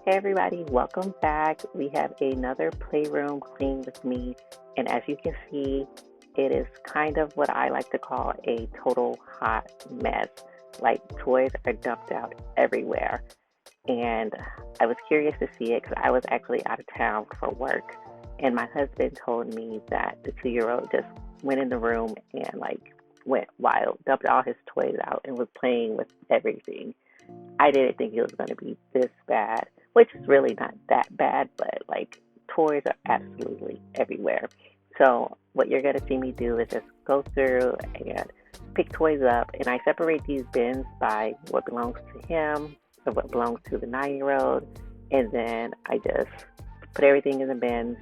Hey everybody, welcome back. We have another playroom clean with me, and as you can see, it is kind of what I like to call a total hot mess. Like toys are dumped out everywhere, and I was curious to see it because I was actually out of town for work, and my husband told me that the 2-year old just went in the room and went wild, dumped all his toys out, and was playing with everything. I didn't think it was going to be this bad, which is really not that bad, but toys are absolutely everywhere. So, what you're going to see me do is just go through and pick toys up, and I separate these bins by what belongs to him and what belongs to the 9-year old, and then I just put everything in the bins.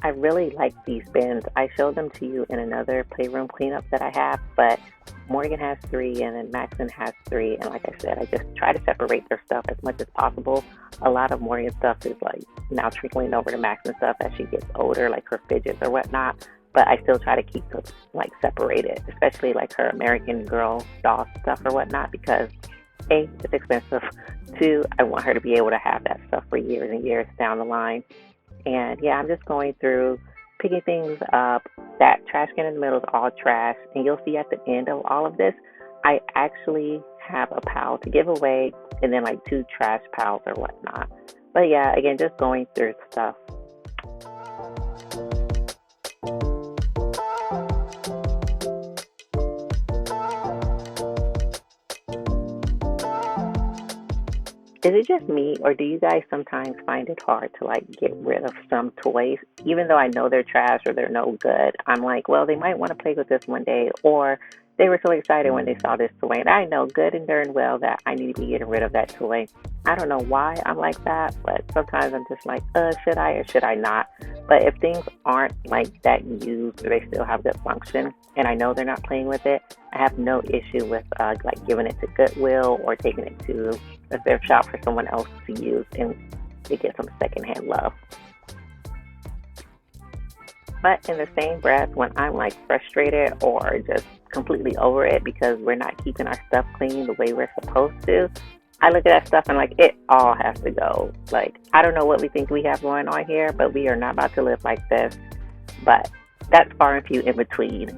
I really like these bins. I showed them to you in another playroom cleanup that I have, but Morgan has three and then Maxon has three. And like I said, I just try to separate their stuff as much as possible. A lot of Morgan's stuff is now trickling over to Maxon's stuff as she gets older, like her fidgets or whatnot. But I still try to keep them separated, especially her American Girl doll stuff or whatnot, because A, it's expensive. Two, I want her to be able to have that stuff for years and years down the line. And yeah, I'm just going through, picking things up. That trash can in the middle is all trash. And you'll see at the end of all of this, I actually have a pile to give away and then two trash piles or whatnot. But yeah, again, just going through stuff. Is it just me, or do you guys sometimes find it hard to get rid of some toys, even though I know they're trash or they're no good? I'm like, well, they might want to play with this one day, or they were so excited when they saw this toy, and I know good and darn well that I need to be getting rid of that toy. I don't know why I'm like that, but sometimes I'm just like, should I or should I not? But if things aren't that used or they still have good function, and I know they're not playing with it, I have no issue with giving it to Goodwill or taking it to a thrift shop for someone else to use and to get some secondhand love. But in the same breath, when I'm frustrated or just completely over it because we're not keeping our stuff clean the way we're supposed to, I look at that stuff and it all has to go. I don't know what we think we have going on here, but we are not about to live like this. But that's far and few in between.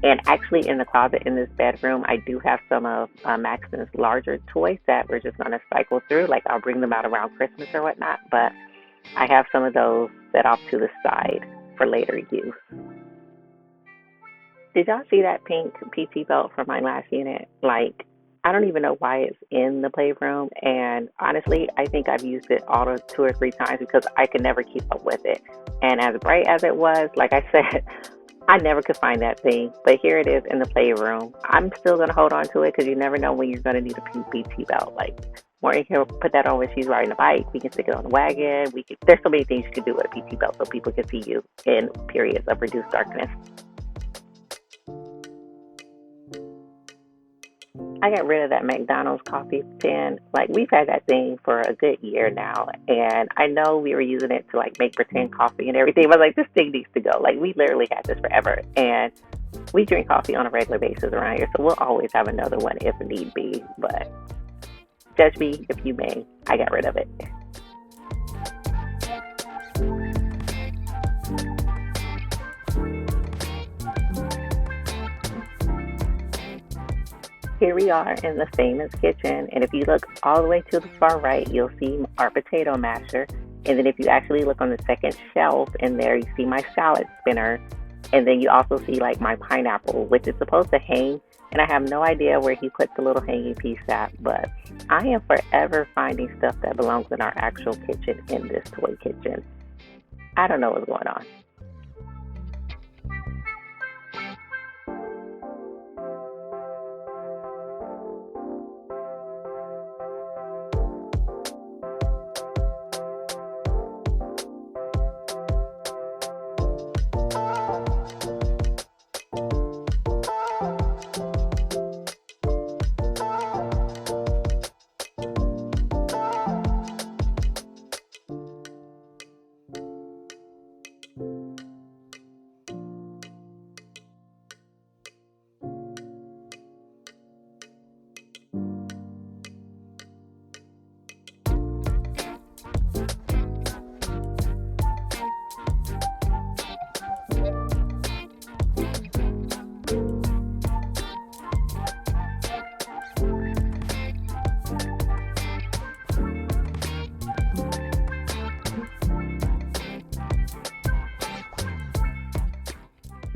And actually, in the closet in this bedroom, I do have some of Maxon's larger toys that we're just going to cycle through. I'll bring them out around Christmas or whatnot. But I have some of those set off to the side for later use. Did y'all see that pink PT belt from my last unit? I don't even know why it's in the playroom. And honestly, I think I've used it all 2 or 3 times because I could never keep up with it. And as bright as it was, like I said, I never could find that thing, but here it is in the playroom. I'm still going to hold on to it because you never know when you're going to need a PT belt. Maureen can put that on when she's riding a bike. We can stick it on the wagon. There's so many things you can do with a PT belt so people can see you in periods of reduced darkness. I got rid of that McDonald's coffee tin. We've had that thing for a good year now, and I know we were using it to make pretend coffee and everything. But this thing needs to go. We literally had this forever, and we drink coffee on a regular basis around here, so we'll always have another one if need be. But judge me if you may. I got rid of it. Here we are in the famous kitchen, and if you look all the way to the far right, you'll see our potato masher. And then if you actually look on the second shelf in there, you see my salad spinner. And then you also see my pineapple, which is supposed to hang. And I have no idea where he put the little hanging piece at, but I am forever finding stuff that belongs in our actual kitchen in this toy kitchen. I don't know what's going on.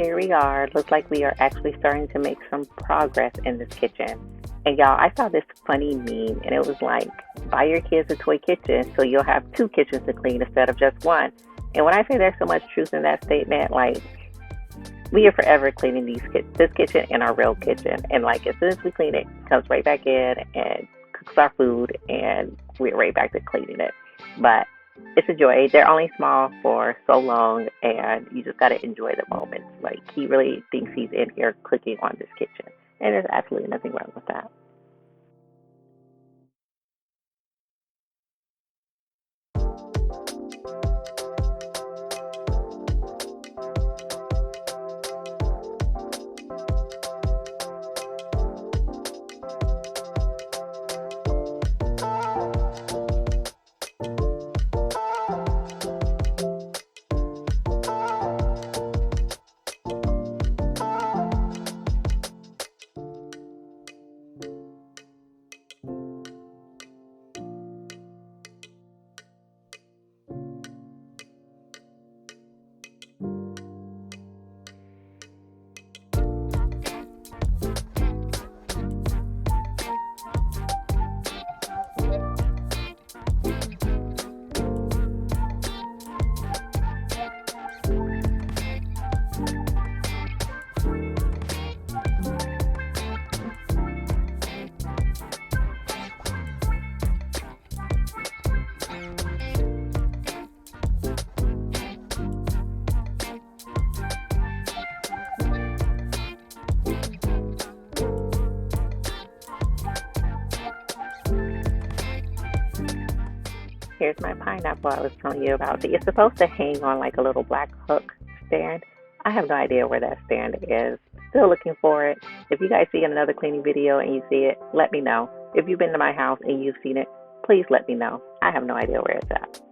here we are. Looks like we are actually starting to make some progress in this kitchen. And y'all, I saw this funny meme and it was like, buy your kids a toy kitchen so you'll have two kitchens to clean instead of just one. And when I say there's so much truth in that statement, like, we are forever cleaning this kitchen and our real kitchen. And like, as soon as we clean it, it comes right back in and cooks our food and we're right back to cleaning it. But it's a joy. They're only small for so long and you just got to enjoy the moments. Like, he really thinks he's in here cooking on this kitchen. And there's absolutely nothing wrong with that. Here's my pineapple I was telling you about. It's supposed to hang on like a little black hook stand. I have no idea where that stand is. Still looking for it. If you guys see another cleaning video and you see it, let me know. If you've been to my house and you've seen it, please let me know. I have no idea where it's at.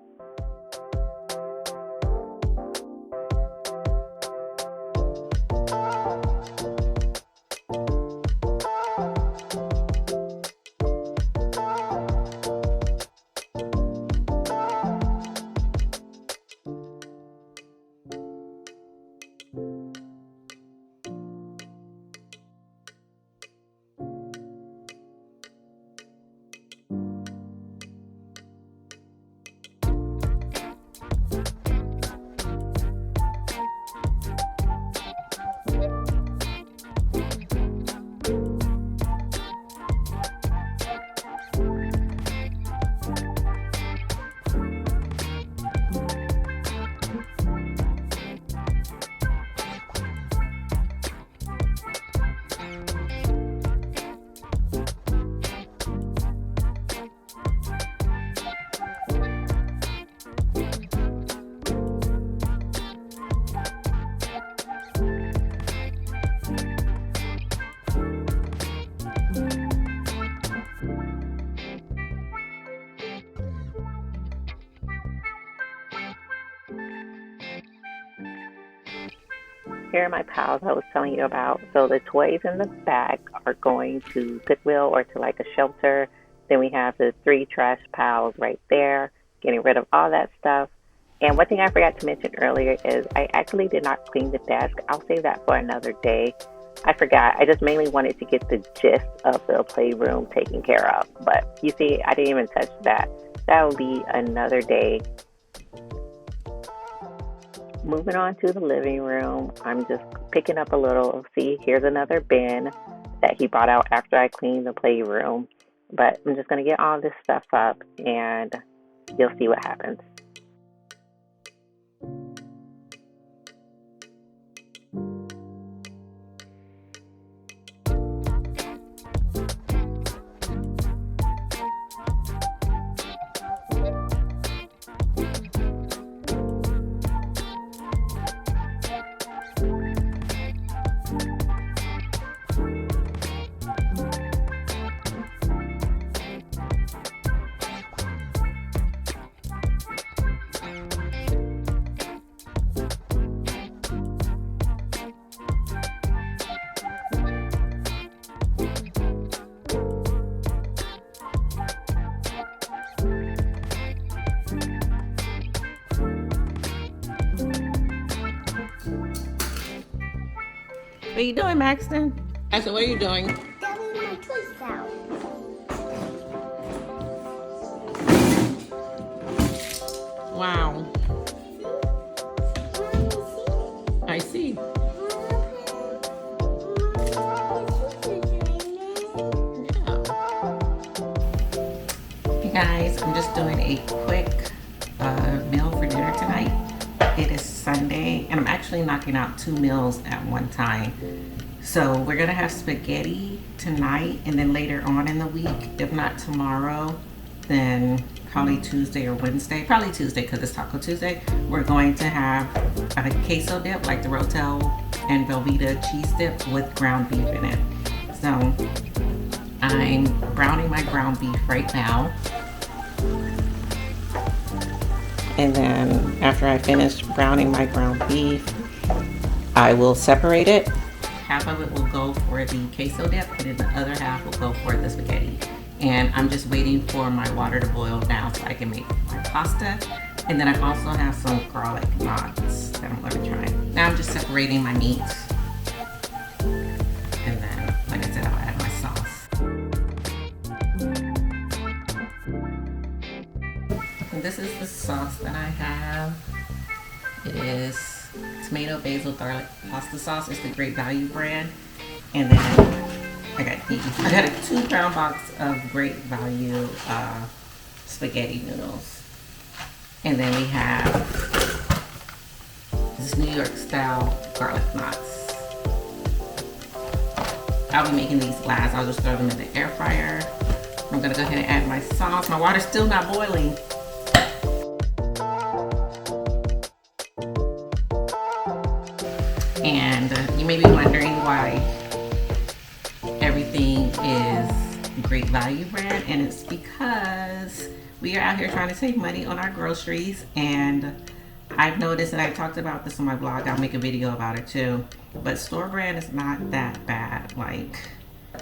Here are my piles I was telling you about. So the toys in the back are going to Goodwill or to like a shelter. Then we have the 3 trash piles right there, getting rid of all that stuff. And one thing I forgot to mention earlier is I actually did not clean the desk. I'll save that for another day. I forgot. I just mainly wanted to get the gist of the playroom taken care of. But you see, I didn't even touch that. That will be another day. Moving on to the living room, I'm just picking up a little. See, here's another bin that he brought out after I cleaned the playroom. But I'm just going to get all this stuff up and you'll see what happens. What are you doing, Maxton? I said, what are you doing? Dumping my twists out. Wow. I see. Hey guys, I'm just doing a quick meal for dinner tonight. It is Sunday and I'm actually knocking out 2 meals at one time. So we're gonna have spaghetti tonight, and then later on in the week, if not tomorrow, then probably Tuesday or Wednesday, probably Tuesday because it's Taco Tuesday, we're going to have a queso dip like the Rotel and Velveeta cheese dip with ground beef in it. So I'm browning my ground beef right now. And then after I finish browning my ground beef, I will separate it. Half of it will go for the queso dip, and then the other half will go for the spaghetti. And I'm just waiting for my water to boil down so I can make my pasta. And then I also have some garlic knots that I'm gonna try. Now I'm just separating my meats. And then, like I said, I'll add my sauce. And this is the sauce that I have. It is tomato, basil, garlic pasta sauce. It's the Great Value brand. And then I got a 2-pound box of Great Value spaghetti noodles. And then we have this New York style garlic knots. I'll be making these last. I'll just throw them in the air fryer. I'm gonna go ahead and add my sauce. My water's still not boiling. And you may be wondering why everything is Great Value brand, and it's because we are out here trying to save money on our groceries. And I've noticed, and I talked about this on my blog, I'll make a video about it too, but store brand is not that bad. Like,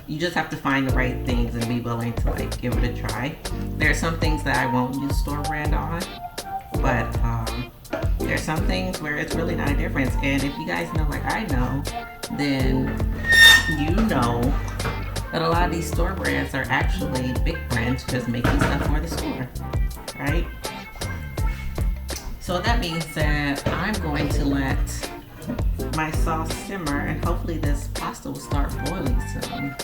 you just have to find the right things and be willing to like give it a try. There are some things that I won't use store brand on, but there's some things where it's really not a difference. And if you guys know like I know, then you know that a lot of these store brands are actually big brands just making stuff for the store, right? So with that being said, I'm going to let my sauce simmer, and hopefully this pasta will start boiling soon.